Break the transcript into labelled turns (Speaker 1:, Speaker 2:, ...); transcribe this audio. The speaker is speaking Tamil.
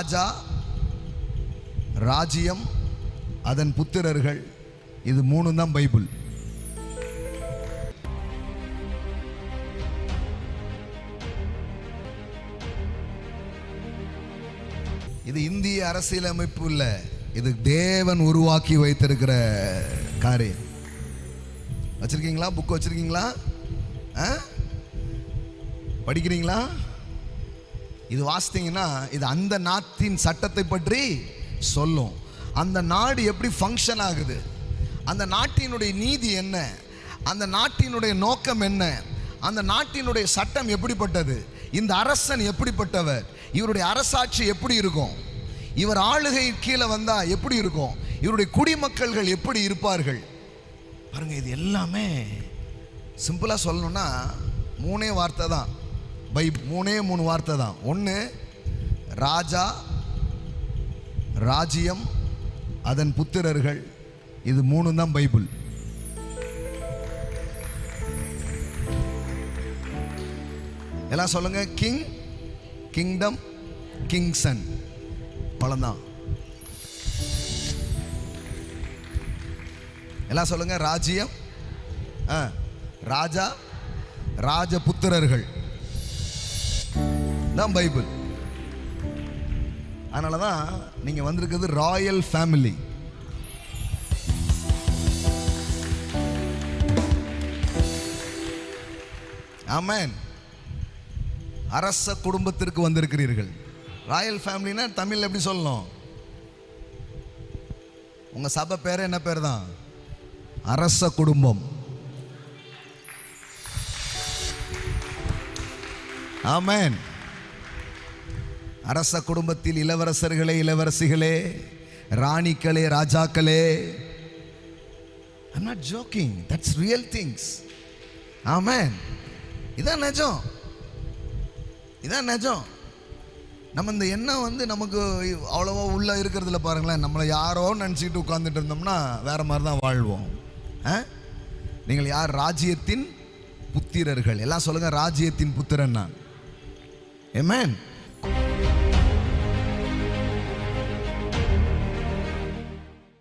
Speaker 1: ராஜா, ராஜ்யம், அதன் புத்திரர்கள். இது மூணு தான் பைபிள். இது இந்திய அரசியலமைப்பு இல்ல, இது தேவன் உருவாக்கி வைத்திருக்கிற காரியம். வச்சிருக்கீங்களா? புக் வச்சிருக்கீங்களா? படிக்கிறீங்களா? இது வாசித்தீங்கன்னா இது அந்த நாட்டின் சட்டத்தை பற்றி சொல்லும். அந்த நாடு எப்படி ஃபங்க்ஷன் ஆகுது, அந்த நாட்டினுடைய நீதி என்ன, அந்த நாட்டினுடைய நோக்கம் என்ன, அந்த நாட்டினுடைய சட்டம் எப்படிப்பட்டது, இந்த அரசன் எப்படிப்பட்டவர், இவருடைய அரசாட்சி எப்படி இருக்கும், இவர் ஆளுகை கீழே வந்தா எப்படி இருக்கும், இவருடைய குடிமக்கள்கள் எப்படி இருப்பார்கள். பாருங்க, இது எல்லாமே சிம்பிளா சொல்லணும்னா மூணே வார்த்தை தான். மூணே மூணு வார்த்தை தான். ஒன்று ராஜா, ராஜ்யம், அதன் புத்திரர்கள். இது மூணு தான் பைபிள். எல்லாம் சொல்லுங்க. கிங், கிங்டம், கிங்சன். அவ்வளவுதான். எல்லாம் சொல்லுங்க. ராஜ்யம், ராஜா, ராஜபுத்திரர்கள் தான் பைபிள். அதனாலதான் நீங்க வந்திருக்கிறது ராயல் ஃபேமிலி. ஆமென். அரச குடும்பத்திற்கு வந்திருக்கிறீர்கள். ராயல் ஃபேமிலினா தமிழ்ல எப்படி சொல்லணும்? உங்க சபை பேர் என்ன பேர் தான்? அரச குடும்பம். ஆமென். அரச குடும்பத்தில் இளவரசர்களே, இளவரசிகளே, ராணிகளே, ராஜாக்களே. I'm not joking. That's real things. Amen. இதான் நிஜம், இதான் நிஜம். நம்ம இந்த எண்ணம் நமக்கு அவ்வளவா உள்ள இருக்கிறதுல பாருங்களேன். நம்மளை யாரோ நினச்சிக்கிட்டு உட்கார்ந்துட்டு இருந்தோம்னா வேற மாதிரி தான் வாழ்வோம். நீங்கள் யார்? ராஜ்யத்தின் புத்திரர்கள். எல்லாம் சொல்லுங்க, ராஜ்யத்தின் புத்திரன் நான். ஆமென்.